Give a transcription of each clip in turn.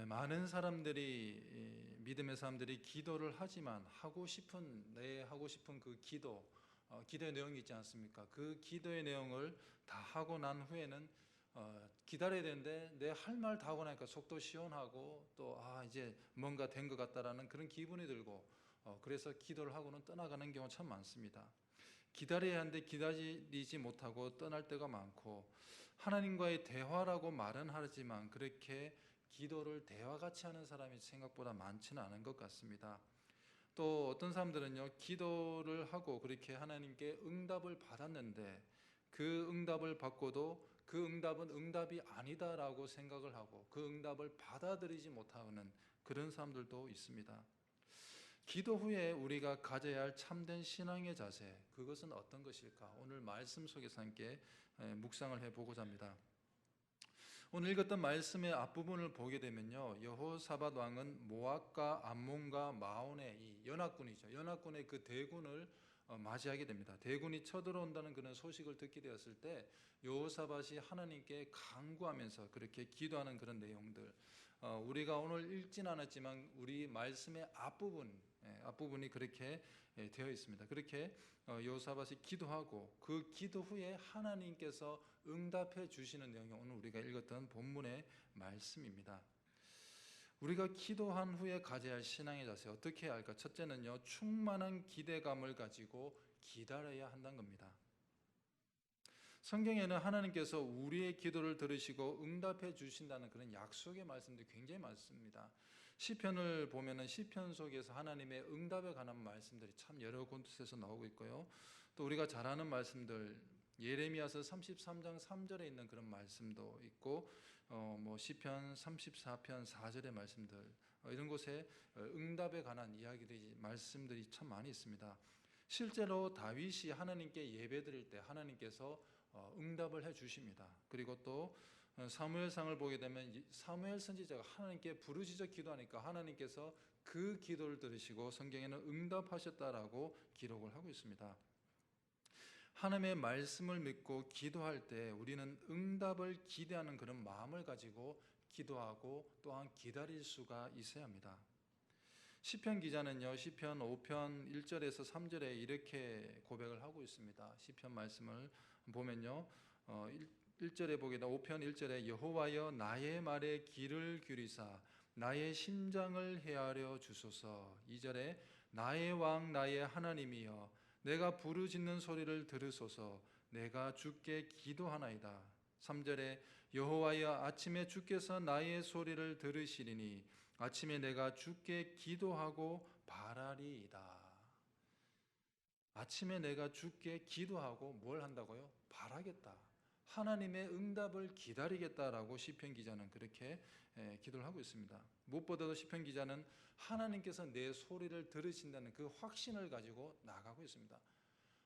많은 사람들이 믿음의 사람들이 기도를 하지만 하고 싶은 그 기도, 기도의 내용이 있지 않습니까? 그 기도의 내용을 다 하고 난 후에는 기다려야 되는데 내 할 말 다 하고 나니까 속도 시원하고 또 이제 뭔가 된 것 같다라는 그런 기분이 들고 그래서 기도를 하고는 떠나가는 경우가 참 많습니다. 기다려야 하는데 기다리지 못하고 떠날 때가 많고, 하나님과의 대화라고 말은 하지만 그렇게 기도를 대화같이 하는 사람이 생각보다 많지는 않은 것 같습니다. 또 어떤 사람들은요, 기도를 하고 그렇게 하나님께 응답을 받았는데 그 응답을 받고도 그 응답은 응답이 아니다라고 생각을 하고 그 응답을 받아들이지 못하는 그런 사람들도 있습니다. 기도 후에 우리가 가져야 할 참된 신앙의 자세, 그것은 어떤 것일까? 오늘 말씀 속에서 함께 묵상을 해보고자 합니다. 오늘 읽었던 말씀의 앞부분을 보게 되면요, 여호사밧 왕은 모압과 암몬과 마온의 이 연합군이죠. 연합군의 그 대군을 맞이하게 됩니다. 대군이 쳐들어온다는 그런 소식을 듣게 되었을 때 여호사밧이 하나님께 간구하면서 그렇게 기도하는 그런 내용들, 우리가 오늘 읽지는 않았지만 우리 말씀의 앞부분이 그렇게 되어 있습니다. 그렇게 여호사밧이 기도하고 그 기도 후에 하나님께서 응답해 주시는 내용이 오늘 우리가 읽었던 본문의 말씀입니다. 우리가 기도한 후에 가져야 할 신앙의 자세, 어떻게 해야 할까? 첫째는요, 충만한 기대감을 가지고 기다려야 한다는 겁니다. 성경에는 하나님께서 우리의 기도를 들으시고 응답해 주신다는 그런 약속의 말씀들이 굉장히 많습니다. 시편을 보면은 시편 속에서 하나님의 응답에 관한 말씀들이 참 여러 곳에서 나오고 있고요. 또 우리가 잘 아는 말씀들, 예레미야서 33장 3절에 있는 그런 말씀도 있고, 시편 34편 4절의 말씀들, 이런 곳에 응답에 관한 이야기들이 말씀들이 참 많이 있습니다. 실제로 다윗이 하나님께 예배드릴 때 하나님께서 응답을 해 주십니다. 그리고 또 사무엘상을 보게 되면 사무엘 선지자가 하나님께 부르짖어 기도하니까 하나님께서 그 기도를 들으시고 성경에는 응답하셨다라고 기록을 하고 있습니다. 하나님의 말씀을 믿고 기도할 때 우리는 응답을 기대하는 그런 마음을 가지고 기도하고 또한 기다릴 수가 있어야 합니다. 시편 기자는요, 시편 5편 1절에서 3절에 이렇게 고백을 하고 있습니다. 시편 말씀을 보면요, 1절에 보게 되면 5편 1절에 여호와여 나의 말에 귀를 기울이사 나의 심장을 헤아려 주소서. 2절에 나의 왕 나의 하나님이여 내가 부르짖는 소리를 들으소서. 내가 주께 기도하나이다. 3절에 여호와여 아침에 주께서 나의 소리를 들으시리니 아침에 내가 주께 기도하고 바라리이다. 아침에 내가 주께 기도하고 뭘 한다고요? 바라겠다. 하나님의 응답을 기다리겠다라고 시편 기자는 그렇게 기도를 하고 있습니다. 무엇보다도 시편 기자는 하나님께서 내 소리를 들으신다는 그 확신을 가지고 나가고 있습니다.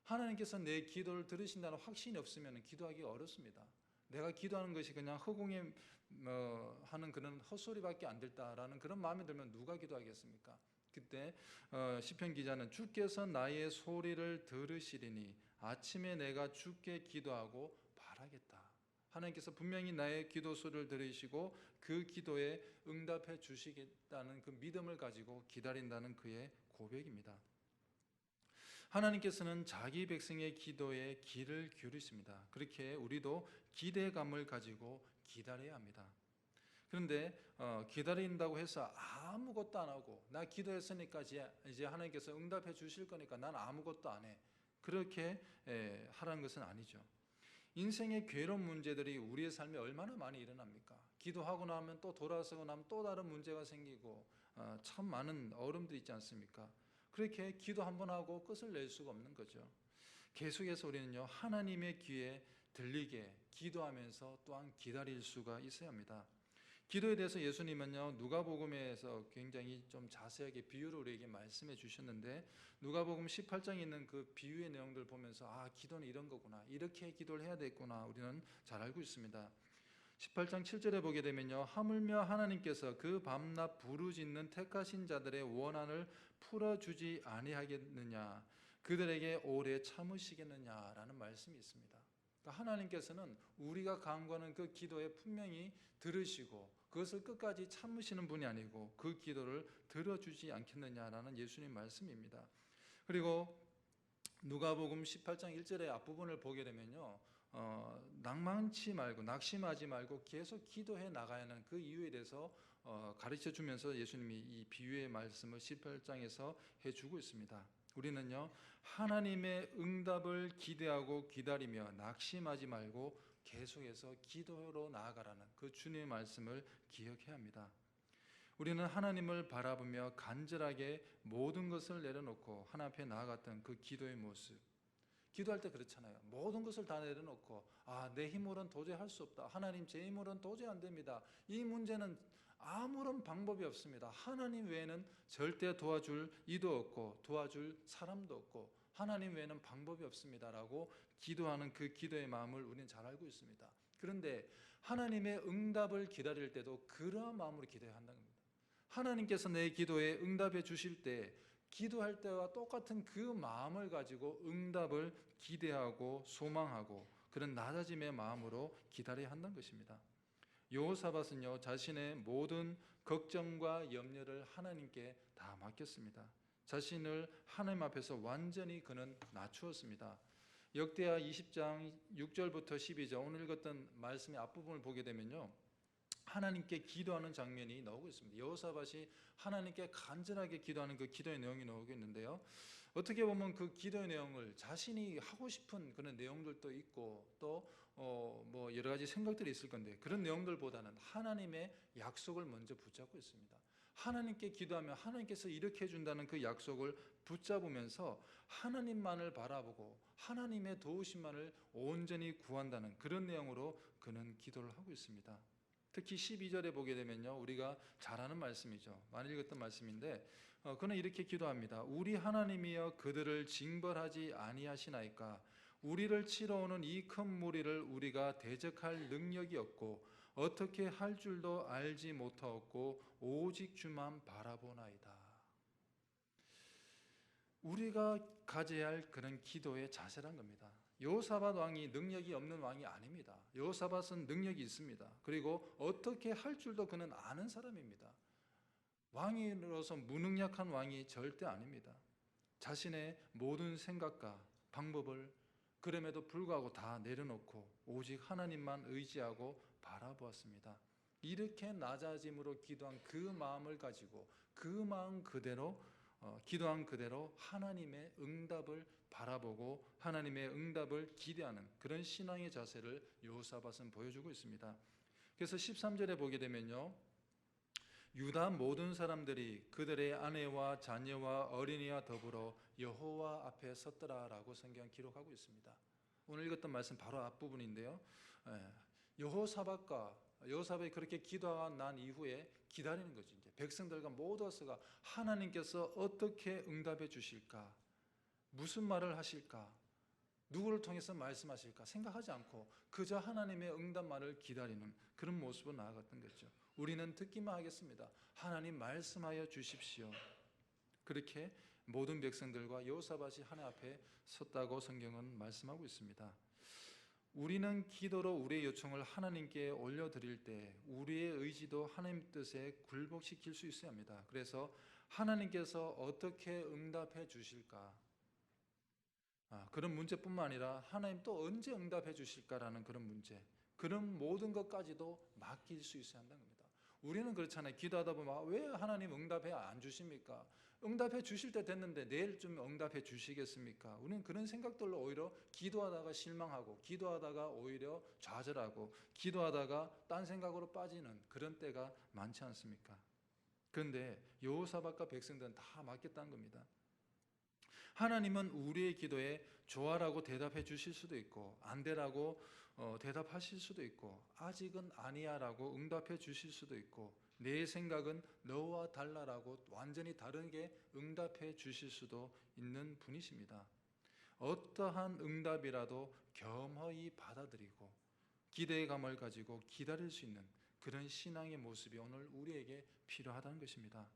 하나님께서 내 기도를 들으신다는 확신이 없으면 기도하기 어렵습니다. 내가 기도하는 것이 그냥 허공에 하는 그런 헛소리밖에 안 됐다라는 그런 마음이 들면 누가 기도하겠습니까? 그때 시편 기자는 주께서 나의 소리를 들으시리니 아침에 내가 주께 기도하고 바라겠다. 하나님께서 분명히 나의 기도 소리를 들으시고 그 기도에 응답해 주시겠다는 그 믿음을 가지고 기다린다는 그의 고백입니다. 하나님께서는 자기 백성의 기도에 귀를 기울이십니다. 그렇게 우리도 기대감을 가지고 기다려야 합니다. 그런데 기다린다고 해서 아무것도 안 하고 나 기도했으니까 이제 하나님께서 응답해 주실 거니까 난 아무것도 안 해, 그렇게 하라는 것은 아니죠. 인생의 괴로운 문제들이 우리의 삶에 얼마나 많이 일어납니까? 기도하고 나면 또 돌아서고 나면 또 다른 문제가 생기고 참 많은 어려움들이 있지 않습니까? 그렇게 기도 한 번 하고 끝을 낼 수가 없는 거죠. 계속해서 우리는요, 하나님의 귀에 들리게 기도하면서 또한 기다릴 수가 있어야 합니다. 기도에 대해서 예수님은요, 누가복음에서 굉장히 좀 자세하게 비유를 우리에게 말씀해 주셨는데, 누가복음 18장에 있는 그 비유의 내용들을 보면서 기도는 이런 거구나, 이렇게 기도를 해야 되겠구나 우리는 잘 알고 있습니다. 18장 7절에 보게 되면요, 하물며 하나님께서 그 밤낮 부르짖는 택하신 자들의 원한을 풀어주지 아니하겠느냐, 그들에게 오래 참으시겠느냐라는 말씀이 있습니다. 그러니까 하나님께서는 우리가 간구하는 그 기도에 분명히 들으시고 그것을 끝까지 참으시는 분이 아니고 그 기도를 들어주지 않겠느냐라는 예수님 말씀입니다. 그리고 누가복음 18장 1절의 앞부분을 보게 되면요, 낭만치 말고 낙심하지 말고 계속 기도해 나가야 하는 그 이유에 대해서 가르쳐 주면서 예수님이 이 비유의 말씀을 18장에서 해주고 있습니다. 우리는요, 하나님의 응답을 기대하고 기다리며 낙심하지 말고 계속해서 기도로 나아가라는 그 주님의 말씀을 기억해야 합니다. 우리는 하나님을 바라보며 간절하게 모든 것을 내려놓고 하나님 앞에 나아갔던 그 기도의 모습, 기도할 때 그렇잖아요. 모든 것을 다 내려놓고 내 힘으로는 도저히 할 수 없다. 하나님, 제 힘으로는 도저히 안 됩니다. 이 문제는 아무런 방법이 없습니다. 하나님 외에는 절대 도와줄 이도 없고 도와줄 사람도 없고 하나님 외에는 방법이 없습니다라고 기도하는 그 기도의 마음을 우리는 잘 알고 있습니다. 그런데 하나님의 응답을 기다릴 때도 그러한 마음으로 기도해야 한다는 겁니다. 하나님께서 내 기도에 응답해 주실 때 기도할 때와 똑같은 그 마음을 가지고 응답을 기대하고 소망하고 그런 낮아짐의 마음으로 기다려야 한다는 것입니다. 여호사밧은요, 자신의 모든 걱정과 염려를 하나님께 다 맡겼습니다. 자신을 하나님 앞에서 완전히 그는 낮추었습니다. 역대하 20장 6절부터 12절 오늘 읽었던 말씀의 앞부분을 보게 되면요, 하나님께 기도하는 장면이 나오고 있습니다. 여호사밧이 하나님께 간절하게 기도하는 그 기도의 내용이 나오고 있는데요, 어떻게 보면 그 기도의 내용을 자신이 하고 싶은 그런 내용들도 있고 또 뭐 여러 가지 생각들이 있을 건데 그런 내용들보다는 하나님의 약속을 먼저 붙잡고 있습니다. 하나님께 기도하면 하나님께서 이렇게 해준다는 그 약속을 붙잡으면서 하나님만을 바라보고 하나님의 도우심만을 온전히 구한다는 그런 내용으로 그는 기도를 하고 있습니다. 특히 12절에 보게 되면요, 우리가 잘 아는 말씀이죠. 많이 읽었던 말씀인데 그는 이렇게 기도합니다. 우리 하나님이여 그들을 징벌하지 아니하시나이까. 우리를 치러 오는 이 큰 무리를 우리가 대적할 능력이 없고 어떻게 할 줄도 알지 못하였고 오직 주만 바라보나이다. 우리가 가져야 할 그런 기도의 자세란 겁니다. 여호사밧 왕이 능력이 없는 왕이 아닙니다. 여호사밧은 능력이 있습니다. 그리고 어떻게 할 줄도 그는 아는 사람입니다. 왕으로서 무능력한 왕이 절대 아닙니다. 자신의 모든 생각과 방법을 그럼에도 불구하고 다 내려놓고 오직 하나님만 의지하고 바라보았습니다. 이렇게 낮아짐으로 기도한 그 마음을 가지고 그 마음 그대로 기도한 그대로 하나님의 응답을 바라보고 하나님의 응답을 기대하는 그런 신앙의 자세를 여호사밧은 보여주고 있습니다. 그래서 13절에 보게 되면요, 유다 모든 사람들이 그들의 아내와 자녀와 어린이와 더불어 여호와 앞에 섰더라라고 성경 기록하고 있습니다. 오늘 읽었던 말씀 바로 앞부분인데요, 여호사밧이 그렇게 기도하고 난 이후에 기다리는 거죠. 이제 백성들과 모두가 하나님께서 어떻게 응답해 주실까, 무슨 말을 하실까, 누구를 통해서 말씀하실까 생각하지 않고 그저 하나님의 응답만을 기다리는 그런 모습으로 나아갔던 거죠. 우리는 듣기만 하겠습니다. 하나님 말씀하여 주십시오. 그렇게 모든 백성들과 여호사밧이 하나님 앞에 섰다고 성경은 말씀하고 있습니다. 우리는 기도로 우리의 요청을 하나님께 올려드릴 때 우리의 의지도 하나님 뜻에 굴복시킬 수 있어야 합니다. 그래서 하나님께서 어떻게 응답해 주실까, 그런 문제뿐만 아니라 하나님 또 언제 응답해 주실까라는 그런 문제, 그런 모든 것까지도 맡길 수 있어야 한다는 겁니다. 우리는 그렇잖아요. 기도하다 보면 왜 하나님 응답해 안 주십니까? 응답해 주실 때 됐는데 내일쯤 응답해 주시겠습니까? 우리는 그런 생각들로 오히려 기도하다가 실망하고 기도하다가 오히려 좌절하고 기도하다가 딴 생각으로 빠지는 그런 때가 많지 않습니까? 그런데 여호사밧과 백성들은 다 맡겼다는 겁니다. 하나님은 우리의 기도에 좋아라고 대답해 주실 수도 있고 안 되라고 대답하실 수도 있고 아직은 아니야라고 응답해 주실 수도 있고 내 생각은 너와 달라라고 완전히 다르게 응답해 주실 수도 있는 분이십니다. 어떠한 응답이라도 겸허히 받아들이고 기대감을 가지고 기다릴 수 있는 그런 신앙의 모습이 오늘 우리에게 필요하다는 것입니다.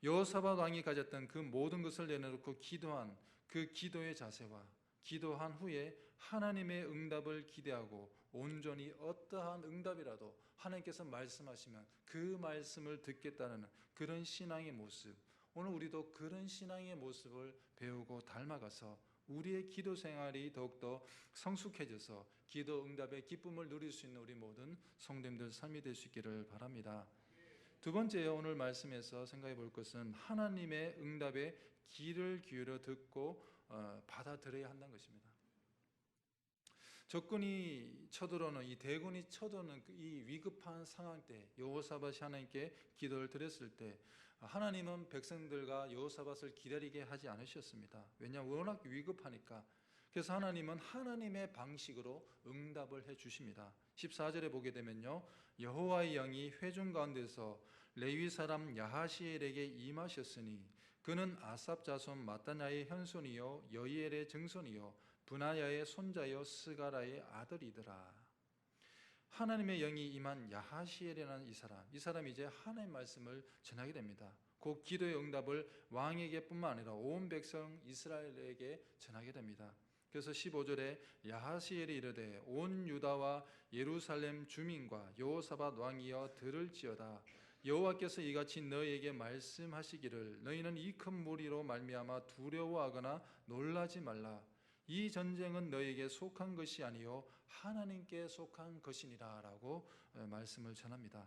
여호사밧 왕이 가졌던 그 모든 것을 내려놓고 기도한 그 기도의 자세와 기도한 후에 하나님의 응답을 기대하고 온전히 어떠한 응답이라도 하나님께서 말씀하시면 그 말씀을 듣겠다는 그런 신앙의 모습, 오늘 우리도 그런 신앙의 모습을 배우고 닮아가서 우리의 기도 생활이 더욱더 성숙해져서 기도 응답의 기쁨을 누릴 수 있는 우리 모든 성도님들 삶이 될 수 있기를 바랍니다. 두 번째, 오늘 말씀에서 생각해 볼 것은 하나님의 응답에 귀를 기울여 듣고 받아들여야 한다는 것입니다. 적군이 쳐들어오는, 이 대군이 쳐들어오는 이 위급한 상황 때 여호사밧이 하나님께 기도를 드렸을 때 하나님은 백성들과 여호사밧을 기다리게 하지 않으셨습니다. 왜냐하면 워낙 위급하니까. 그래서 하나님은 하나님의 방식으로 응답을 해 주십니다. 14절에 보게 되면요, 여호와의 영이 회중 가운데서 레위 사람 야하시엘에게 임하셨으니 그는 아삽 자손 마따냐의 현손이요 여이엘의 증손이요 브나야의 손자요 스가라의 아들이더라. 하나님의 영이 임한 야하시엘이라는 이 사람이 이제 하나님의 말씀을 전하게 됩니다. 그 기도의 응답을 왕에게 뿐만 아니라 온 백성 이스라엘에게 전하게 됩니다. 그래서 15절에 야하시엘이 이르되 온 유다와 예루살렘 주민과 여호사밧 왕이여 들을지어다. 여호와께서 이같이 너희에게 말씀하시기를 너희는 이 큰 무리로 말미암아 두려워하거나 놀라지 말라. 이 전쟁은 너희에게 속한 것이 아니요 하나님께 속한 것이니라 라고 말씀을 전합니다.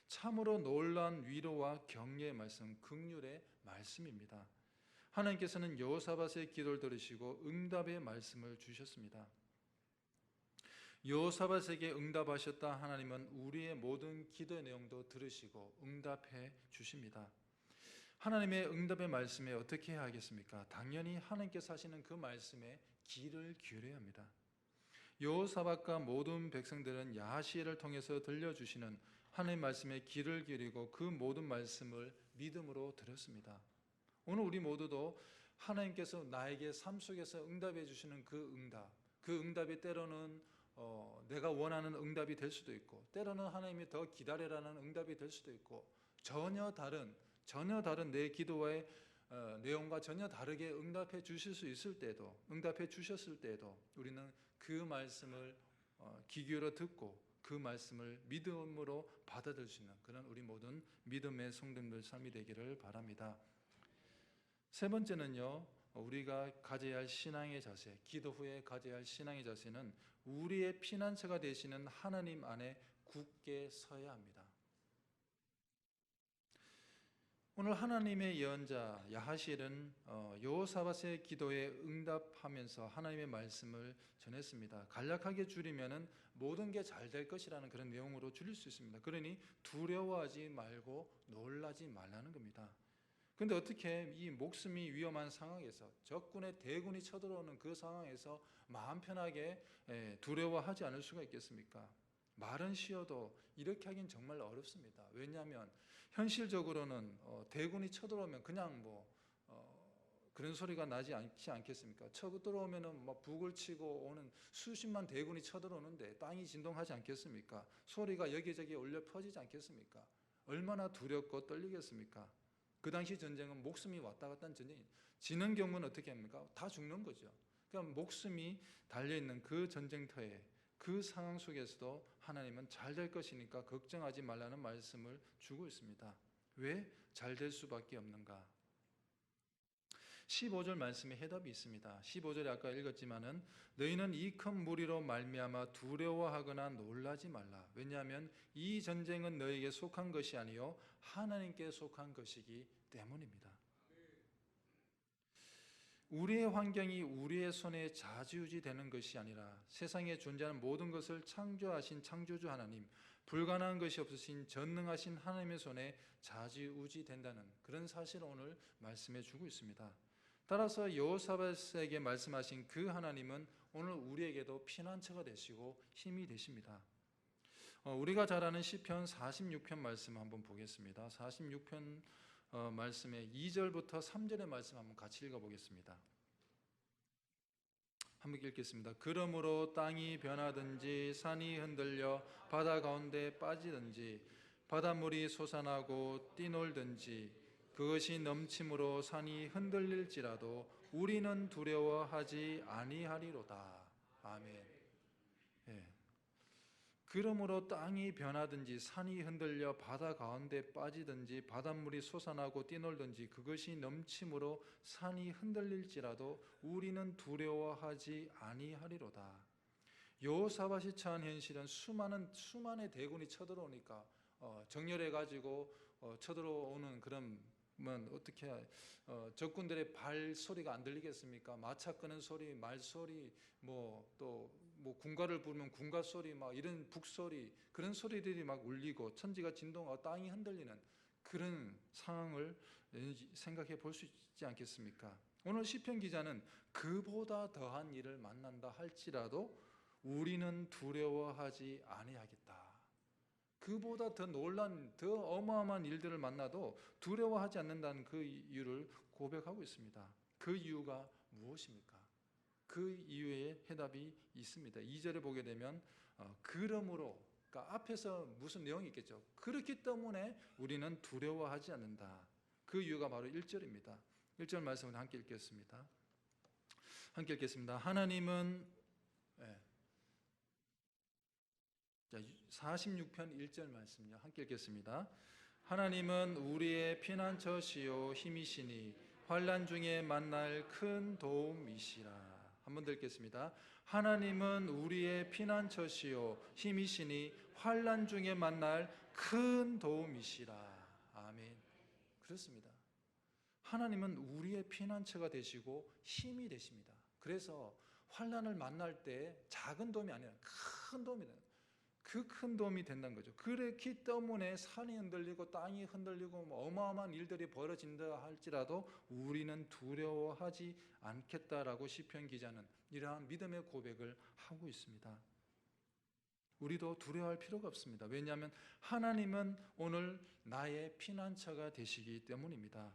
참으로 놀라운 위로와 격려의 말씀, 긍휼의 말씀입니다. 하나님께서는 여호사밧의 기도를 들으시고 응답의 말씀을 주셨습니다. 여호사밧에게 응답하셨다 하나님은 우리의 모든 기도의 내용도 들으시고 응답해 주십니다. 하나님의 응답의 말씀에 어떻게 해야 하겠습니까? 당연히 하나님께서 하시는 그 말씀에 귀를 기울여야 합니다. 여호사밧과 모든 백성들은 야하시엘을 통해서 들려주시는 하나님의 말씀에 귀를 기울이고 그 모든 말씀을 믿음으로 들었습니다. 오늘 우리 모두도 하나님께서 나에게 삶 속에서 응답해 주시는 그 응답이 때로는 내가 원하는 응답이 될 수도 있고, 때로는 하나님이 더 기다려라는 응답이 될 수도 있고, 전혀 다른 내 기도의 내용과 전혀 다르게 응답해 주실 수 있을 때도, 응답해 주셨을 때도 우리는 그 말씀을 귀 기울여 듣고 그 말씀을 믿음으로 받아들일 수 있는 그런 우리 모든 믿음의 성도님들 삶이 되기를 바랍니다. 세 번째는요, 우리가 가져야 할 신앙의 자세, 기도 후에 가져야 할 신앙의 자세는 우리의 피난처가 되시는 하나님 안에 굳게 서야 합니다. 오늘 하나님의 예언자 야하시엘은 여호사밧의 기도에 응답하면서 하나님의 말씀을 전했습니다. 간략하게 줄이면은 모든 게 잘 될 것이라는 그런 내용으로 줄일 수 있습니다. 그러니 두려워하지 말고 놀라지 말라는 겁니다. 그런데 어떻게 이 목숨이 위험한 상황에서, 적군의 대군이 쳐들어오는 그 상황에서 마음 편하게 두려워하지 않을 수가 있겠습니까? 말은 쉬어도 이렇게 하긴 정말 어렵습니다. 왜냐하면 현실적으로는 대군이 쳐들어오면 그냥 그런 소리가 나지 않겠습니까? 쳐들어오면은 북을 치고 오는 수십만 대군이 쳐들어오는데 땅이 진동하지 않겠습니까? 소리가 여기저기 울려 퍼지지 않겠습니까? 얼마나 두렵고 떨리겠습니까? 그 당시 전쟁은 목숨이 왔다 갔다 하는 전쟁이, 지는 경우는 어떻게 합니까? 다 죽는 거죠. 그러니까 목숨이 달려있는 그 전쟁터에, 그 상황 속에서도 하나님은 잘 될 것이니까 걱정하지 말라는 말씀을 주고 있습니다. 왜 잘 될 수밖에 없는가? 15절 말씀에 해답이 있습니다. 15절에 아까 읽었지만은 너희는 이 큰 무리로 말미암아 두려워하거나 놀라지 말라. 왜냐하면 이 전쟁은 너희에게 속한 것이 아니요 하나님께 속한 것이기 때문입니다. 우리의 환경이 우리의 손에 좌지우지되는 것이 아니라 세상에 존재하는 모든 것을 창조하신 창조주 하나님, 불가능한 것이 없으신 전능하신 하나님의 손에 좌지우지된다는 그런 사실을 오늘 말씀해 주고 있습니다. 따라서 여호사밧에게 말씀하신 그 하나님은 오늘 우리에게도 피난처가 되시고 힘이 되십니다. 우리가 잘 아는 시편 46편 말씀 한번 보겠습니다. 46편 말씀의 2절부터 3절의 말씀 한번 같이 읽어보겠습니다. 한번 읽겠습니다. 그러므로 땅이 변하든지 산이 흔들려 바다 가운데 빠지든지 바닷물이 솟아나고 뛰놀든지 그것이 넘침으로 산이 흔들릴지라도 우리는 두려워하지 아니하리로다. 아멘. 예. 그러므로 땅이 변하든지 산이 흔들려 바다 가운데 빠지든지 바닷물이 솟아나고 뛰놀든지 그것이 넘침으로 산이 흔들릴지라도 우리는 두려워하지 아니하리로다. 여호사밧이 처한 현실은 수많은 대군이 쳐들어오니까 정렬해 가지고 쳐들어오는 그런 어떻게 적군들의 발 소리가 안 들리겠습니까? 마차 끄는 소리, 말 소리, 군가를 부르면 군가 소리, 막 이런 북소리, 그런 소리들이 막 울리고 천지가 진동하고 땅이 흔들리는 그런 상황을 생각해 볼 수 있지 않겠습니까? 오늘 시편 기자는 그보다 더한 일을 만난다 할지라도 우리는 두려워하지 아니하겠다. 그보다 더 놀란, 더 어마어마한 일들을 만나도 두려워하지 않는다는 그 이유를 고백하고 있습니다. 그 이유가 무엇입니까? 그 이유의 해답이 있습니다. 2절에 보게 되면 그러므로, 그러니까 앞에서 무슨 내용이 있겠죠. 그렇기 때문에 우리는 두려워하지 않는다. 그 이유가 바로 1절입니다. 1절 말씀을 함께 읽겠습니다. 함께 읽겠습니다. 하나님은 46편 1절 말씀요. 함께 읽겠습니다. 하나님은 우리의 피난처시요 힘이시니 환난 중에 만날 큰 도움이시라. 한 번 더 읽겠습니다. 하나님은 우리의 피난처시요 힘이시니 환난 중에 만날 큰 도움이시라. 아멘. 그렇습니다. 하나님은 우리의 피난처가 되시고 힘이 되십니다. 그래서 환난을 만날 때 작은 도움이 아니라 큰 도움이 됩니다. 그 큰 도움이 된다는 거죠. 그렇기 때문에 산이 흔들리고 땅이 흔들리고 어마어마한 일들이 벌어진다 할지라도 우리는 두려워하지 않겠다라고 시편 기자는 이러한 믿음의 고백을 하고 있습니다. 우리도 두려워할 필요가 없습니다. 왜냐하면 하나님은 오늘 나의 피난처가 되시기 때문입니다.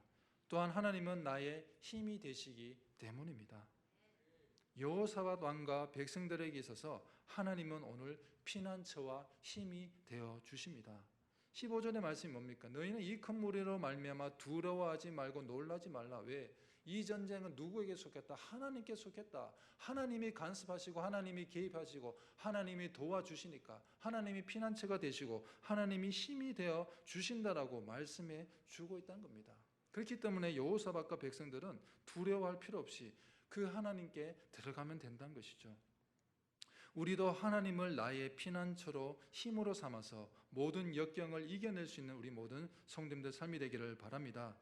또한 하나님은 나의 힘이 되시기 때문입니다. 여호사밧 왕과 백성들에게 있어서 하나님은 오늘 피난처와 힘이 되어 주십니다. 15절의 말씀이 뭡니까? 너희는 이 큰 무리로 말미암아 두려워하지 말고 놀라지 말라. 왜? 이 전쟁은 누구에게 속했다? 하나님께 속했다. 하나님이 간섭하시고 하나님이 개입하시고 하나님이 도와주시니까 하나님이 피난처가 되시고 하나님이 힘이 되어 주신다라고 말씀해 주고 있다는 겁니다. 그렇기 때문에 여호사밧과 백성들은 두려워할 필요 없이 그 하나님께 들어가면 된다는 것이죠. 우리도 하나님을 나의 피난처로 힘으로 삼아서 모든 역경을 이겨낼 수 있는 우리 모든 성도님들 삶이 되기를 바랍니다.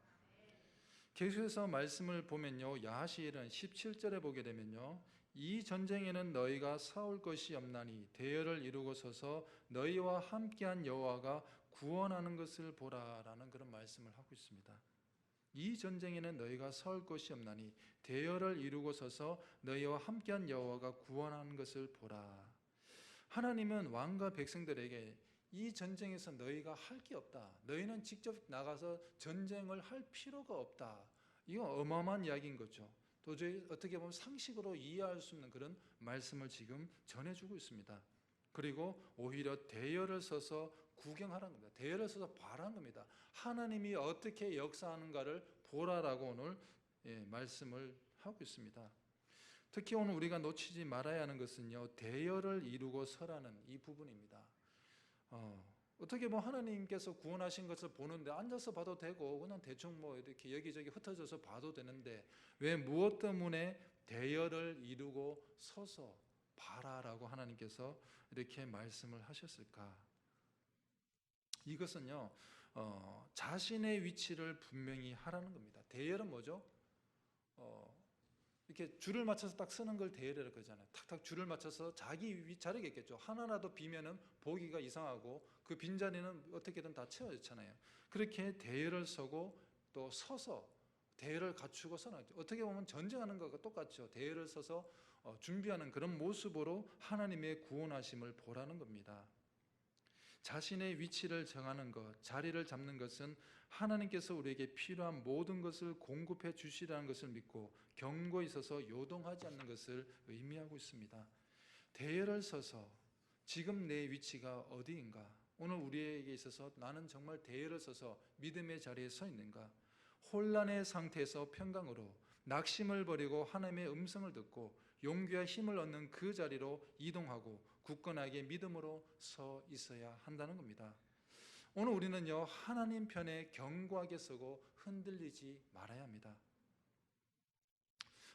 계속해서 말씀을 보면요, 야하시엘은 17절에 보게 되면요, 이 전쟁에는 너희가 싸울 것이 없나니 대열을 이루고 서서 너희와 함께한 여호와가 구원하는 것을 보라라는 그런 말씀을 하고 있습니다. 이 전쟁에는 너희가 싸울 것이 없나니 대열을 이루고 서서 너희와 함께한 여호와가 구원하는 것을 보라. 하나님은 왕과 백성들에게 이 전쟁에서 너희가 할 게 없다. 너희는 직접 나가서 전쟁을 할 필요가 없다. 이건 어마어마한 이야기인 거죠. 도저히 어떻게 보면 상식으로 이해할 수 없는 그런 말씀을 지금 전해주고 있습니다. 그리고 오히려 대열을 서서 구경하라는 겁니다. 대열을 서서 봐라는 겁니다. 하나님이 어떻게 역사하는가를 보라라고 오늘 말씀을 하고 있습니다. 특히 오늘 우리가 놓치지 말아야 하는 것은요, 대열을 이루고 서라는 이 부분입니다. 어떻게 보면 하나님께서 구원하신 것을 보는데 앉아서 봐도 되고 그냥 대충 이렇게 여기저기 흩어져서 봐도 되는데 왜 무엇 때문에 대열을 이루고 서서 봐라라고 하나님께서 이렇게 말씀을 하셨을까? 이것은요, 자신의 위치를 분명히 하라는 겁니다. 대열은 뭐죠? 이렇게 줄을 맞춰서 딱 서는 걸 대열이라고 그러잖아요. 탁탁 줄을 맞춰서 자기 위자리가 있겠죠. 하나라도 비면은 보기가 이상하고 그 빈자리는 어떻게든 다 채워졌잖아요. 그렇게 대열을 서고 또 서서 대열을 갖추고 서는 거죠. 어떻게 보면 전쟁하는 것과 똑같죠. 대열을 서서 준비하는 그런 모습으로 하나님의 구원하심을 보라는 겁니다. 자신의 위치를 정하는 것, 자리를 잡는 것은 하나님께서 우리에게 필요한 모든 것을 공급해 주시라는 것을 믿고 경고에 있어서 요동하지 않는 것을 의미하고 있습니다. 대열을 서서 지금 내 위치가 어디인가? 오늘 우리에게 있어서 나는 정말 대열을 서서 믿음의 자리에 서 있는가? 혼란의 상태에서 평강으로 낙심을 버리고 하나님의 음성을 듣고 용기와 힘을 얻는 그 자리로 이동하고 굳건하게 믿음으로 서 있어야 한다는 겁니다. 오늘 우리는요, 하나님 편에 견고하게 서고 흔들리지 말아야 합니다.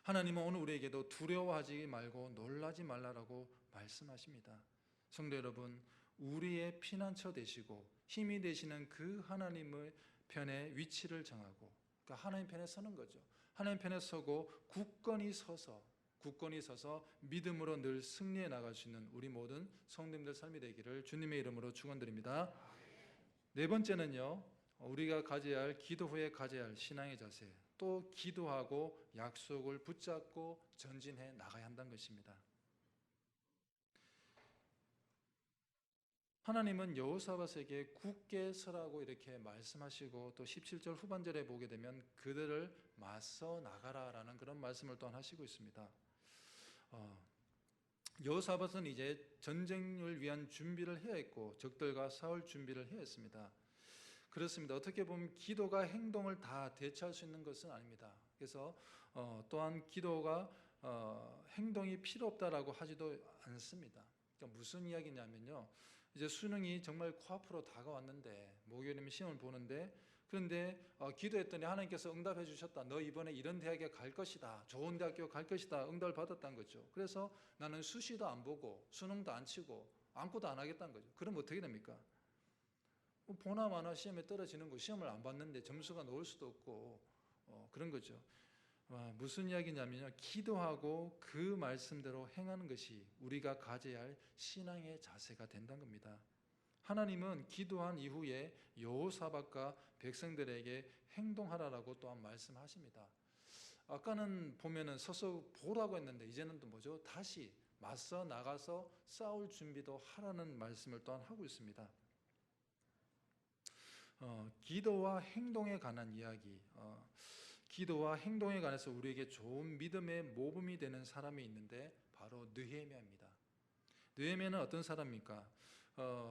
하나님은 오늘 우리에게도 두려워하지 말고 놀라지 말라라고 말씀하십니다. 성도 여러분, 우리의 피난처 되시고 힘이 되시는 그 하나님의 편에 위치를 정하고, 그러니까 하나님 편에 서는 거죠. 하나님 편에 서고 굳건히 서서 믿음으로 늘 승리해 나갈 수 있는 우리 모든 성도님들 삶이 되기를 주님의 이름으로 축원드립니다. 네 번째는요, 우리가 가져야 할, 기도 후에 가져야 할 신앙의 자세, 또 기도하고 약속을 붙잡고 전진해 나가야 한다는 것입니다. 하나님은 여호사밧에게 굳게 서라고 이렇게 말씀하시고, 또 17절 후반절에 보게 되면 그들을 맞서 나가라라는 그런 말씀을 또한 하시고 있습니다. 여호사밧은 이제 전쟁을 위한 준비를 해야 했고 적들과 싸울 준비를 해야 했습니다. 그렇습니다. 어떻게 보면 기도가 행동을 다 대체할 수 있는 것은 아닙니다. 그래서 또한 기도가 행동이 필요 없다라고 하지도 않습니다. 그러니까 무슨 이야기냐면요, 이제 수능이 정말 코앞으로 다가왔는데, 목요일이면 시험을 보는데, 그런데 기도했더니 하나님께서 응답해 주셨다. 너 이번에 이런 대학에 갈 것이다. 좋은 대학교 갈 것이다. 응답을 받았다는 거죠. 그래서 나는 수시도 안 보고 수능도 안 치고 아무것도 안 하겠다는 거죠. 그럼 어떻게 됩니까? 보나마나 시험에 떨어지는 거, 시험을 안 봤는데 점수가 나올 수도 없고 그런 거죠. 무슨 이야기냐면요, 기도하고 그 말씀대로 행하는 것이 우리가 가져야 할 신앙의 자세가 된다는 겁니다. 하나님은 기도한 이후에 여호사밧과 백성들에게 행동하라라고 또한 말씀하십니다. 아까는 보면은 서서 보라고 했는데 이제는 또 뭐죠? 다시 맞서 나가서 싸울 준비도 하라는 말씀을 또한 하고 있습니다. 기도와 행동에 관한 이야기, 기도와 행동에 관해서 우리에게 좋은 믿음의 모범이 되는 사람이 있는데 바로 느헤미야입니다. 느헤미야는 어떤 사람입니까?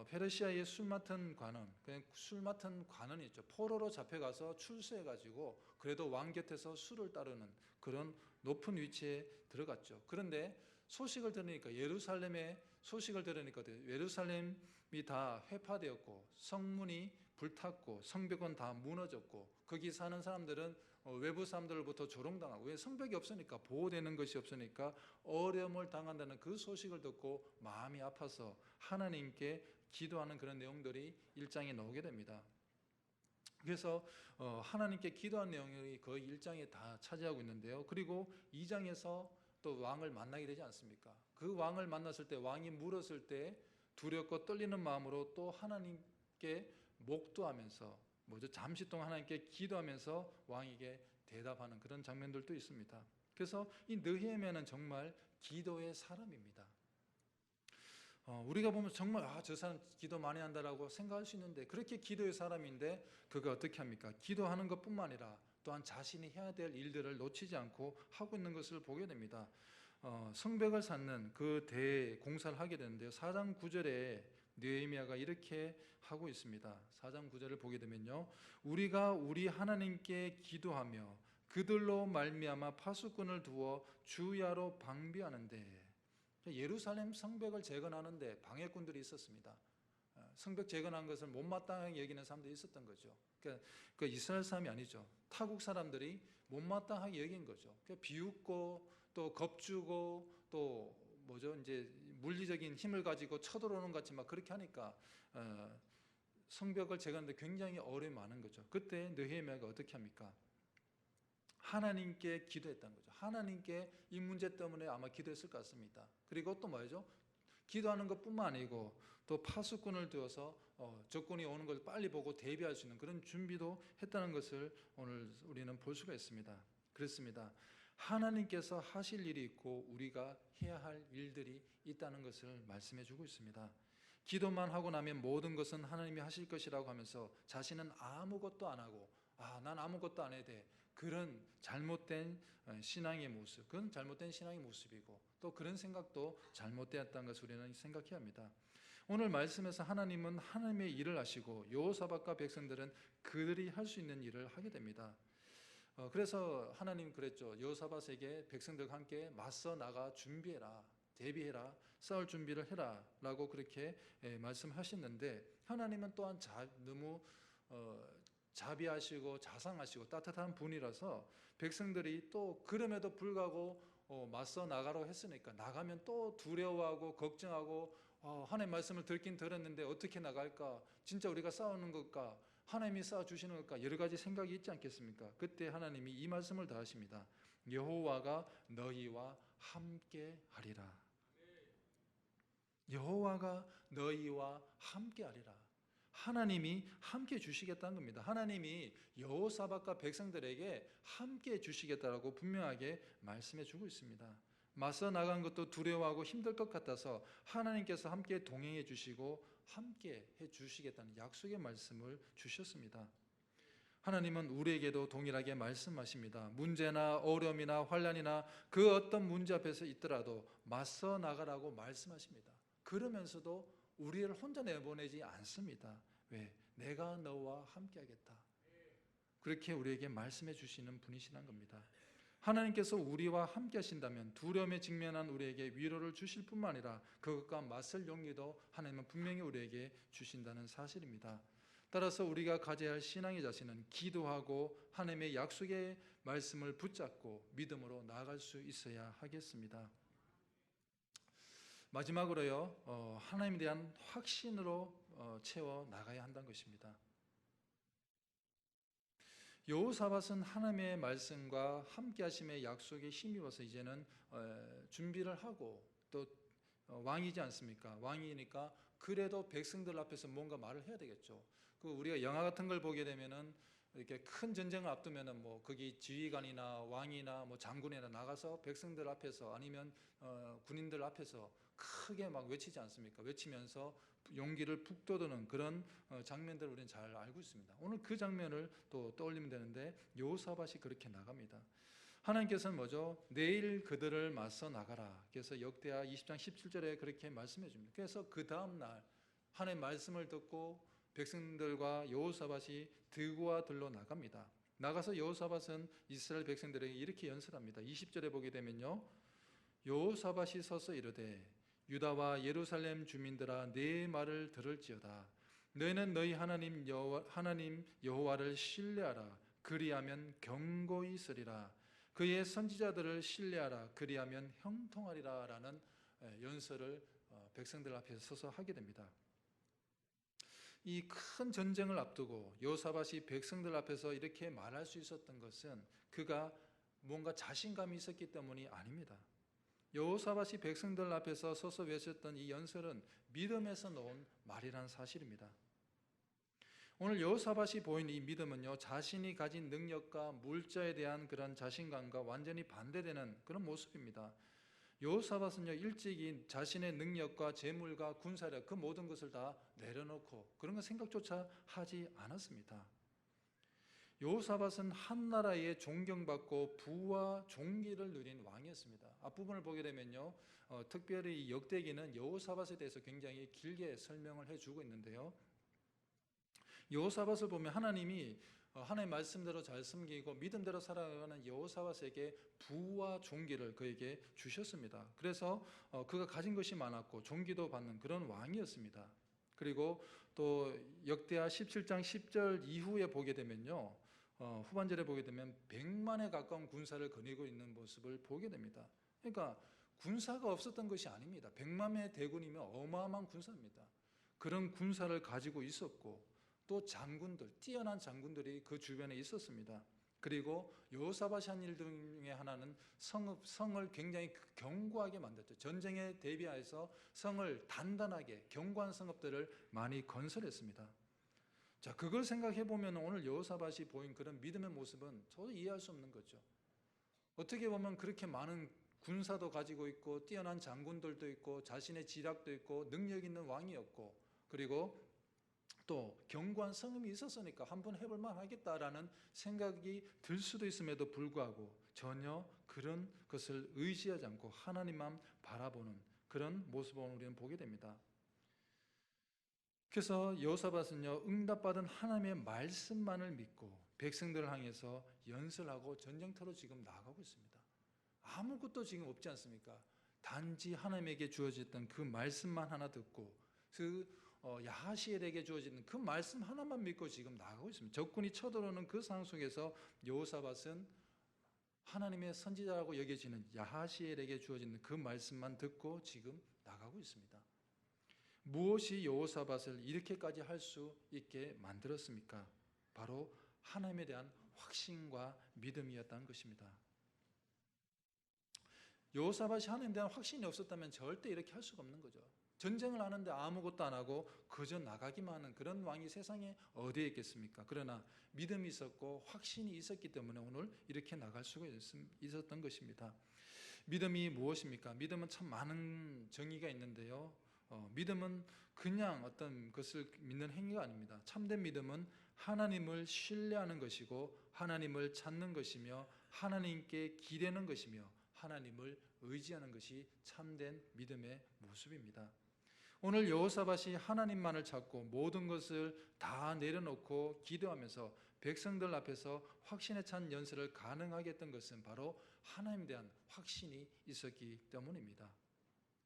페르시아의 술 맡은 관원, 술 맡은 관원이 있죠. 포로로 잡혀가서 출세해가지고 그래도 왕 곁에서 술을 따르는 그런 높은 위치에 들어갔죠. 그런데 소식을 들으니까 예루살렘이 다 회파되었고 성문이 불탔고 성벽은 다 무너졌고 거기 사는 사람들은 외부 사람들로부터 조롱당하고, 왜? 성벽이 없으니까, 보호되는 것이 없으니까 어려움을 당한다는 그 소식을 듣고 마음이 아파서 하나님께 기도하는 그런 내용들이 1장에 나오게 됩니다. 그래서 하나님께 기도한 내용이 거의 1장에 다 차지하고 있는데요. 그리고 2장에서 또 왕을 만나게 되지 않습니까? 그 왕을 만났을 때, 왕이 물었을 때 두렵고 떨리는 마음으로 또 하나님께 목도하면서 잠시 동안 하나님께 기도하면서 왕에게 대답하는 그런 장면들도 있습니다. 그래서 이 느헤미야는 정말 기도의 사람입니다. 우리가 보면 정말 저 사람 기도 많이 한다라고 생각할 수 있는데, 그렇게 기도의 사람인데 그가 어떻게 합니까? 기도하는 것뿐만 아니라 또한 자신이 해야 될 일들을 놓치지 않고 하고 있는 것을 보게 됩니다. 성벽을 쌓는 그 대공사를 하게 되는데요, 4장 9절에 느헤미야가 이렇게 하고 있습니다. 4장 9절을 보게 되면요, 우리가 우리 하나님께 기도하며 그들로 말미암아 파수꾼을 두어 주야로 방비하는데, 예루살렘 성벽을 재건하는데 방해꾼들이 있었습니다. 성벽 재건한 것을 못마땅하게 여기는 사람들이 있었던 거죠. 그 이스라엘 사람이 아니죠. 타국 사람들이 못마땅하게 여긴 거죠. 비웃고 또 겁주고 또 이제 물리적인 힘을 가지고 쳐들어오는 것 같이 막 그렇게 하니까 성벽을 재건하는데 굉장히 어려움이 많은 거죠. 그때 느헤미야가 어떻게 합니까? 하나님께 기도했다는 거죠. 하나님께 이 문제 때문에 아마 기도했을 것 같습니다. 그리고 또 뭐죠? 기도하는 것뿐만 아니고 또 파수꾼을 두어서 적군이 오는 걸 빨리 보고 대비할 수 있는 그런 준비도 했다는 것을 오늘 우리는 볼 수가 있습니다. 그렇습니다. 하나님께서 하실 일이 있고 우리가 해야 할 일들이 있다는 것을 말씀해 주고 있습니다. 기도만 하고 나면 모든 것은 하나님이 하실 것이라고 하면서 자신은 아무것도 안 하고 난 아무것도 안 해야 돼, 그런 잘못된 신앙의 모습, 그건 잘못된 신앙의 모습이고 또 그런 생각도 잘못되었다는 것을 우리는 생각해야 합니다. 오늘 말씀에서 하나님은 하나님의 일을 하시고 여호사밧과 백성들은 그들이 할 수 있는 일을 하게 됩니다. 그래서 하나님 그랬죠. 여호사밧에게 백성들과 함께 맞서 나가 준비해라. 대비해라, 싸울 준비를 해라 라고 그렇게 말씀하셨는데, 하나님은 또한 너무 자비하시고 자상하시고 따뜻한 분이라서 백성들이 또 그럼에도 불구하고 맞서 나가라고 했으니까 나가면 또 두려워하고 걱정하고 하나님 말씀을 듣긴 들었는데 어떻게 나갈까? 진짜 우리가 싸우는 걸까? 하나님이 싸워주시는 걸까? 여러 가지 생각이 있지 않겠습니까? 그때 하나님이 이 말씀을 다 하십니다. 여호와가 너희와 함께 하리라. 여호와가 너희와 함께 하리라. 하나님이 함께 주시겠다는 겁니다. 하나님이 여호사밧과 백성들에게 함께 주시겠다라고 분명하게 말씀해 주고 있습니다. 맞서 나간 것도 두려워하고 힘들 것 같아서 하나님께서 함께 동행해 주시고 함께 해 주시겠다는 약속의 말씀을 주셨습니다. 하나님은 우리에게도 동일하게 말씀하십니다. 문제나 어려움이나 환난이나 그 어떤 문제 앞에서 있더라도 맞서 나가라고 말씀하십니다. 그러면서도 우리를 혼자 내보내지 않습니다. 왜? 내가 너와 함께 하겠다. 그렇게 우리에게 말씀해 주시는 분이시란 겁니다. 하나님께서 우리와 함께 하신다면 두려움에 직면한 우리에게 위로를 주실 뿐만 아니라 그것과 맞설 용기도 하나님은 분명히 우리에게 주신다는 사실입니다. 따라서 우리가 가져야 할 신앙의 자세는 기도하고 하나님의 약속의 말씀을 붙잡고 믿음으로 나아갈 수 있어야 하겠습니다. 마지막으로요, 하나님에 대한 확신으로 채워 나가야 한다는 것입니다. 여호사밧은 하나님의 말씀과 함께 하심의 약속에 힘입어서 이제는 준비를 하고 또 왕이지 않습니까? 왕이니까 그래도 백성들 앞에서 뭔가 말을 해야 되겠죠. 우리가 영화 같은 걸 보게 되면은 이렇게 큰 전쟁을 앞두면은 뭐 거기 지휘관이나 왕이나 뭐 장군이나 나가서 백성들 앞에서 아니면 군인들 앞에서 크게 막 외치지 않습니까? 외치면서 용기를 북돋우는 그런 장면들을 우리는 잘 알고 있습니다. 오늘 그 장면을 또 떠올리면 되는데 여호사밧이 그렇게 나갑니다. 하나님께서는 뭐죠? 내일 그들을 맞서 나가라. 그래서 역대하 20장 17절에 그렇게 말씀해 줍니다. 그래서 그 다음 날 하나님의 말씀을 듣고 백성들과 여호사밧이 들과 들로 나갑니다. 나가서 여호사밧은 이스라엘 백성들에게 이렇게 연설합니다. 20절에 보게 되면요, 여호사밧이 서서 이르되 유다와 예루살렘 주민들아 내 말을 들을지어다. 너희는 너희 하나님 여호와를 신뢰하라. 그리하면 경고히 쓰리라. 그의 선지자들을 신뢰하라. 그리하면 형통하리라. 라는 연설을 백성들 앞에서 서서 하게 됩니다. 이 큰 전쟁을 앞두고 여호사밧이 백성들 앞에서 이렇게 말할 수 있었던 것은 그가 뭔가 자신감이 있었기 때문이 아닙니다. 여호사밧이 백성들 앞에서 서서 외쳤던 이 연설은 믿음에서 나온 말이라는 사실입니다. 오늘 여호사밧이 보인 이 믿음은요, 자신이 가진 능력과 물자에 대한 그런 자신감과 완전히 반대되는 그런 모습입니다. 여호사밧은요, 일찍이 자신의 능력과 재물과 군사력 그 모든 것을 다 내려놓고 그런 거 생각조차 하지 않았습니다. 여호사밧은 한 나라에 존경받고 부와 존귀를 누린 왕이었습니다. 앞부분을 보게 되면요, 특별히 이 역대기는 여호사밧에 대해서 굉장히 길게 설명을 해주고 있는데요, 여호사밧을 보면 하나님이 하나님의 말씀대로 잘 섬기고 믿음대로 살아가는 여호사밧에게 부와 존귀를 그에게 주셨습니다. 그래서 그가 가진 것이 많았고 존귀도 받는 그런 왕이었습니다. 그리고 또 역대하 17장 10절 이후에 보게 되면요, 후반절에 보게 되면 100만에 가까운 군사를 거느리고 있는 모습을 보게 됩니다. 그러니까 군사가 없었던 것이 아닙니다. 100만의 대군이면 어마어마한 군사입니다. 그런 군사를 가지고 있었고 또 장군들, 뛰어난 장군들이 그 주변에 있었습니다. 그리고 여호사밧이 한 일 중에 하나는 성을 굉장히 견고하게 만들었죠. 전쟁에 대비해서 성을 단단하게 견고한 성읍들을 많이 건설했습니다. 자, 그걸 생각해 보면 오늘 여호사밧이 보인 그런 믿음의 모습은 저도 이해할 수 없는 거죠. 어떻게 보면 그렇게 많은 군사도 가지고 있고 뛰어난 장군들도 있고 자신의 지략도 있고 능력 있는 왕이었고 그리고 또 견고한 성음이 있었으니까 한번 해볼 만하겠다라는 생각이 들 수도 있음에도 불구하고 전혀 그런 것을 의지하지 않고 하나님만 바라보는 그런 모습을 우리는 보게 됩니다. 그래서 여호사밧은요, 응답받은 하나님의 말씀만을 믿고 백성들을 향해서 연설하고 전쟁터로 지금 나가고 있습니다. 아무것도 지금 없지 않습니까? 단지 하나님에게 주어졌던 그 말씀만 하나 듣고 야하시엘에게 주어지는 그 말씀 하나만 믿고 지금 나가고 있습니다. 적군이 쳐들어오는 그 상황 속에서 여호사밧은 하나님의 선지자라고 여겨지는 야하시엘에게 주어지는 그 말씀만 듣고 지금 나가고 있습니다. 무엇이 여호사밧을 이렇게까지 할 수 있게 만들었습니까? 바로 하나님에 대한 확신과 믿음이었다는 것입니다. 여호사밧이 하나님에 대한 확신이 없었다면 절대 이렇게 할 수가 없는 거죠. 전쟁을 하는데 아무것도 안 하고 그저 나가기만 하는 그런 왕이 세상에 어디에 있겠습니까? 그러나 믿음이 있었고 확신이 있었기 때문에 오늘 이렇게 나갈 수가 있었던 것입니다. 믿음이 무엇입니까? 믿음은 참 많은 정의가 있는데요. 믿음은 그냥 어떤 것을 믿는 행위가 아닙니다. 참된 믿음은 하나님을 신뢰하는 것이고 하나님을 찾는 것이며 하나님께 기대는 것이며 하나님을 의지하는 것이 참된 믿음의 모습입니다. 오늘 여호사밧이 하나님만을 찾고 모든 것을 다 내려놓고 기도하면서 백성들 앞에서 확신에 찬 연설을 가능하게 했던 것은 바로 하나님에 대한 확신이 있었기 때문입니다.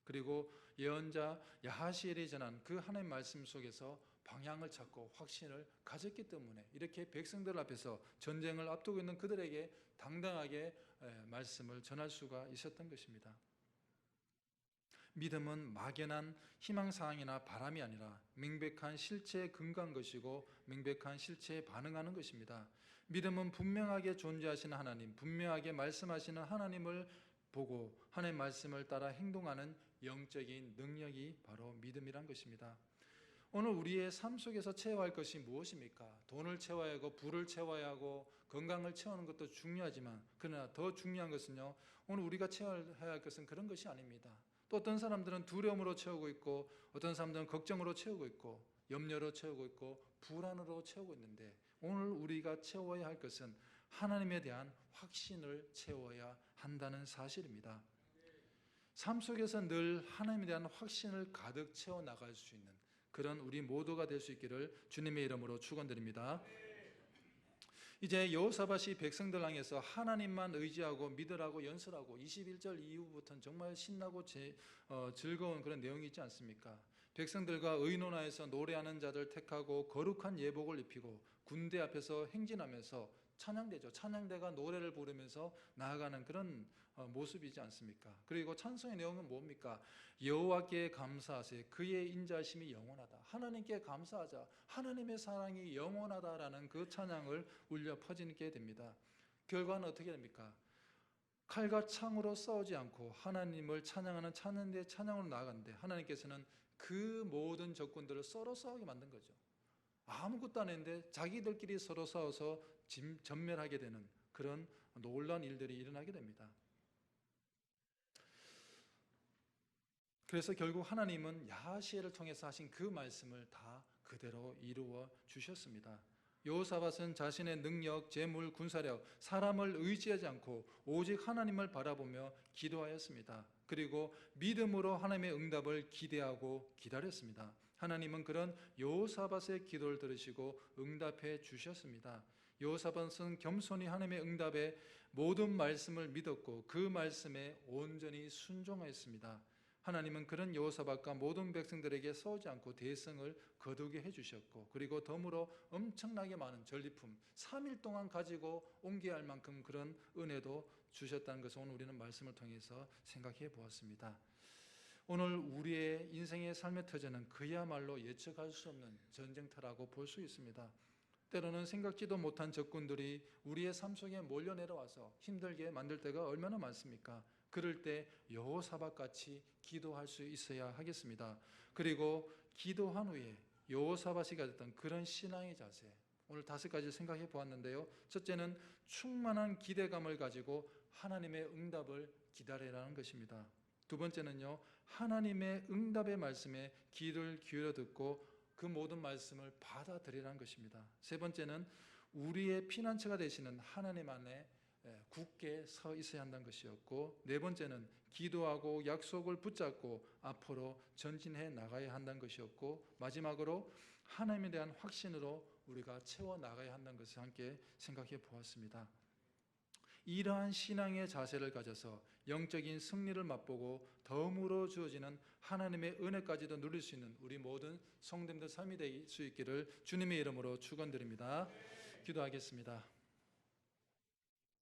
그리고 예언자 야하시엘이 전한 그 하나님 말씀 속에서 방향을 찾고 확신을 가졌기 때문에 이렇게 백성들 앞에서 전쟁을 앞두고 있는 그들에게 당당하게 말씀을 전할 수가 있었던 것입니다. 믿음은 막연한 희망사항이나 바람이 아니라 명백한 실체에 근거한 것이고 명백한 실체에 반응하는 것입니다. 믿음은 분명하게 존재하시는 하나님, 분명하게 말씀하시는 하나님을 보고 하나님의 말씀을 따라 행동하는 영적인 능력이 바로 믿음이란 것입니다. 오늘 우리의 삶 속에서 채워야 할 것이 무엇입니까? 돈을 채워야 하고 부를 채워야 하고 건강을 채우는 것도 중요하지만 그러나 더 중요한 것은요, 오늘 우리가 채워야 할 것은 그런 것이 아닙니다. 또 어떤 사람들은 두려움으로 채우고 있고 어떤 사람들은 걱정으로 채우고 있고 염려로 채우고 있고 불안으로 채우고 있는데 오늘 우리가 채워야 할 것은 하나님에 대한 확신을 채워야 한다는 사실입니다. 삶 속에서 늘 하나님에 대한 확신을 가득 채워나갈 수 있는 그런 우리 모두가 될 수 있기를 주님의 이름으로 축원드립니다. 이제 여호사밧이 백성들 향해서 하나님만 의지하고 믿으라고 연설하고 21절 이후부터는 정말 신나고 즐거운 그런 내용이 있지 않습니까? 백성들과 의논하여서 노래하는 자들 택하고 거룩한 예복을 입히고 군대 앞에서 행진하면서 찬양대죠. 찬양대가 노래를 부르면서 나아가는 그런 모습이지 않습니까? 그리고 찬송의 내용은 뭡니까? 여호와께 감사하세 그의 인자하심이 영원하다. 하나님께 감사하자. 하나님의 사랑이 영원하다라는 그 찬양을 울려 퍼지게 됩니다. 결과는 어떻게 됩니까? 칼과 창으로 싸우지 않고 하나님을 찬양하는 찬양대 찬양으로 나아가는데 하나님께서는 그 모든 적군들을 서로 싸우게 만든 거죠. 아무것도 안 했는데 자기들끼리 서로 싸워서 전멸하게 되는 그런 놀라운 일들이 일어나게 됩니다. 그래서 결국 하나님은 야하시엘을 통해서 하신 그 말씀을 다 그대로 이루어 주셨습니다. 여호사밧은 자신의 능력, 재물, 군사력, 사람을 의지하지 않고 오직 하나님을 바라보며 기도하였습니다. 그리고 믿음으로 하나님의 응답을 기대하고 기다렸습니다. 하나님은 그런 여호사밧의 기도를 들으시고 응답해 주셨습니다. 여호사밧은 겸손히 하나님의 응답에 모든 말씀을 믿었고 그 말씀에 온전히 순종하였습니다. 하나님은 그런 여호사밧과 모든 백성들에게 싸우지 않고 대성을 거두게 해주셨고 그리고 덤으로 엄청나게 많은 전리품 3일 동안 가지고 옮겨야 할 만큼 그런 은혜도 주셨다는 것을 오늘 우리는 말씀을 통해서 생각해 보았습니다. 오늘 우리의 인생의 삶의 터전은 그야말로 예측할 수 없는 전쟁터라고 볼 수 있습니다. 때로는 생각지도 못한 적군들이 우리의 삶 속에 몰려 내려와서 힘들게 만들 때가 얼마나 많습니까? 그럴 때 여호사밧같이 기도할 수 있어야 하겠습니다. 그리고 기도한 후에 여호사밧이 가졌던 그런 신앙의 자세, 오늘 5가지 생각해 보았는데요. 첫째는 충만한 기대감을 가지고 하나님의 응답을 기다리라는 것입니다. 두 번째는요, 하나님의 응답의 말씀에 귀를 기울여 듣고 그 모든 말씀을 받아들이라는 것입니다. 세 번째는 우리의 피난처가 되시는 하나님 안에 굳게 서 있어야 한다는 것이었고 네 번째는 기도하고 약속을 붙잡고 앞으로 전진해 나가야 한다는 것이었고 마지막으로 하나님에 대한 확신으로 우리가 채워나가야 한다는 것을 함께 생각해 보았습니다. 이러한 신앙의 자세를 가져서 영적인 승리를 맛보고 덤으로 주어지는 하나님의 은혜까지도 누릴 수 있는 우리 모든 성도님들 삶이 될 수 있기를 주님의 이름으로 축원드립니다. 기도하겠습니다.